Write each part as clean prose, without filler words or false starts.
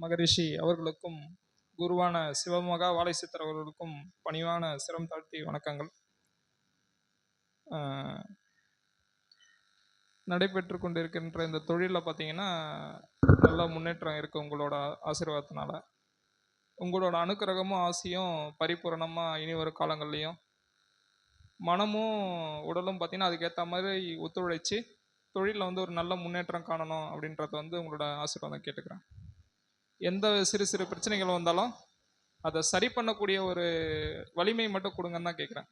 மகரிஷி அவர்களுக்கும் குருவான சிவமகா வாழைச்சித்தர் அவர்களுக்கும் பணிவான சிரம் தாழ்த்தி வணக்கங்கள். நடைபெற்று கொண்டிருக்கின்ற இந்த தொழிலில் பார்த்தீங்கன்னா நல்ல முன்னேற்றம் இருக்குது. உங்களோட ஆசீர்வாதத்தினால உங்களோட அனுக்கிரகமும் ஆசையும் பரிபூரணமாக இனி வரும் காலங்கள்லையும் மனமும் உடலும் பார்த்தீங்கன்னா அதுக்கேற்ற மாதிரி ஒத்துழைச்சி தொழிலில் வந்து ஒரு நல்ல முன்னேற்றம் காணணும் அப்படின்றத வந்து உங்களோட ஆசீர்வாதம் கேட்டுக்கிறேன். எந்த சிறு சிறு பிரச்சனைகள் வந்தாலும் அதை சரி பண்ணக்கூடிய ஒரு வலிமை மட்டும் கொடுங்கன்னு தான் கேட்குறேன்.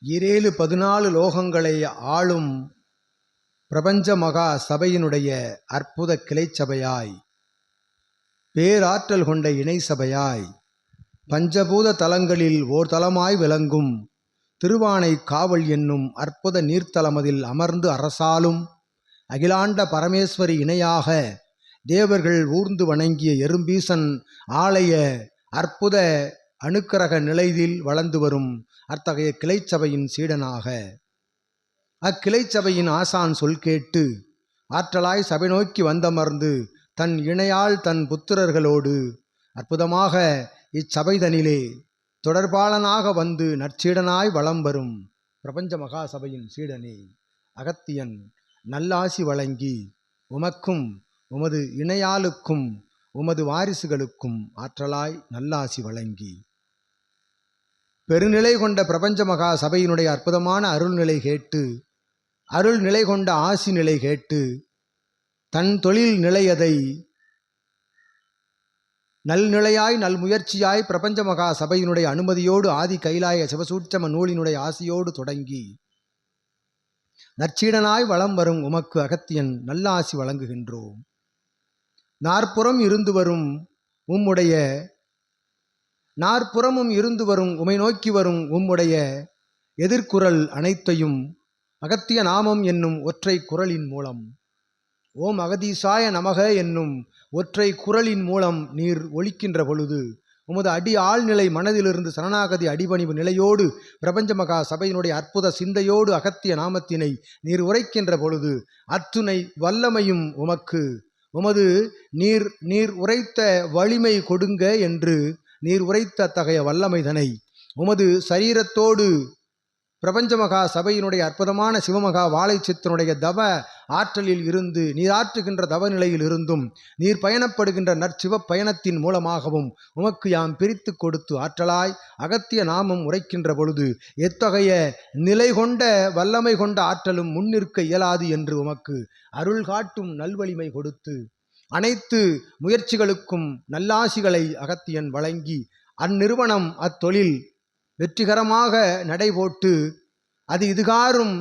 ஈரேழு 14 லோகங்களை ஆளும் பிரபஞ்ச மகா சபையினுடைய அற்புத கிளை சபையாய், பேராற்றல் கொண்ட இணை சபையாய், பஞ்சபூத தலங்களில் ஓர் தலமாய் விளங்கும் திருவானை காவல் என்னும் அற்புத நீர்த்தலமதில் அமர்ந்து அரசாலும் அகிலாண்ட பரமேஸ்வரி இணையாக தேவர்கள் ஊர்ந்து வணங்கிய எறும்பீசன் ஆலய அற்புத அணுக்கரக நிலையில் வளர்ந்து வரும் அத்தகைய கிளைச்சபையின் சீடனாக அக்கிளைச்சபையின் ஆசான் சொல் கேட்டு ஆற்றலாய் சபை நோக்கி வந்தமர்ந்து தன் இணையால் தன் புத்திரர்களோடு அற்புதமாக இச்சபைதனிலே தொடர்பாளனாக வந்து நற்சீடனாய் வலம் வரும் பிரபஞ்ச மகாசபையின் சீடனே அகத்தியன் நல்லாசி வழங்கி உமக்கும் உமது இணையாளுக்கும் உமது வாரிசுகளுக்கும் ஆற்றலாய் நல்லாசி வழங்கி பெருநிலை கொண்ட பிரபஞ்ச மகா சபையினுடைய அற்புதமான அருள்நிலை கேட்டு அருள் நிலை கொண்ட ஆசி நிலை கேட்டு தன் தொழில் நிலையதை நல்நிலையாய் நல்முயற்சியாய் பிரபஞ்ச மகா சபையினுடைய அனுமதியோடு ஆதி கைலாய சிவசூட்சம நூலினுடைய ஆசியோடு தொடங்கி நற்சீடனாய் வலம் வரும் உமக்கு அகத்தியன் நல்லாசி வழங்குகின்றோம். நாற்புறம் இருந்து வரும் உமை நோக்கி வரும் உம்முடைய எதிர்குரல் அனைத்தையும் அகத்திய நாமம் என்னும் ஒற்றை குரலின் மூலம், ஓம் அகதீசாய நமக என்னும் ஒற்றை குரலின் மூலம் நீர் ஒலிக்கின்ற பொழுது உமது அடி ஆழ்நிலை மனதிலிருந்து சரணாகதி அடிபணிவு நிலையோடு பிரபஞ்ச மகா சபையினுடைய அற்புத சிந்தையோடு அகத்திய நாமத்தினை நீர் உரைக்கின்ற பொழுது அத்துணை வல்லமையும் உமக்கு உமது நீர் உரைத்த வலிமை கொடுங்க என்று நீர் உரைத்த அத்தகைய வல்லமைதனை உமது சரீரத்தோடு பிரபஞ்ச மகா சபையினுடைய அற்புதமான சிவமகா வாழைச்சித்தனுடைய தவ ஆற்றலில் இருந்து நீர் ஆற்றுகின்ற தவ நிலையில் இருந்தும் நீர் பயணப்படுகின்ற நற்சிவ பயணத்தின் மூலமாகவும் உமக்கு யாம் பிரித்து கொடுத்து ஆற்றலாய் அகத்திய நாமம் உரைக்கின்ற பொழுது எத்தகைய நிலை கொண்ட வல்லமை கொண்ட ஆற்றலும் முன்னிற்க இயலாது என்று உமக்கு அருள் காட்டும் நல்வலிமை கொடுத்து அனைத்து முயற்சிகளுக்கும் நல்லாசிகளை அகத்தியன் வழங்கி அந்நிறுவனம் அத்தொழில் வெற்றிகரமாக நடைபோட்டு அது இதுகாரும்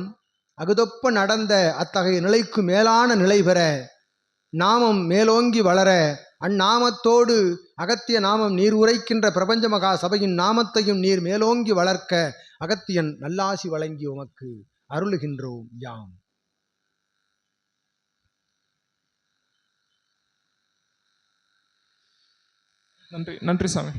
அகுதொப்ப நடந்த அத்தகைய நிலைக்கு மேலான நிலை பெற நாமம் மேலோங்கி வளர அந்நாமத்தோடு அகத்திய நாமம் நீர் உரைக்கின்ற பிரபஞ்ச மகா சபையின் நாமத்தையும் நீர் மேலோங்கி வளர்க்க அகத்தியன் நல்லாசி வழங்கி உமக்கு அருளுகின்றோம் யாம். நன்றி சாமி.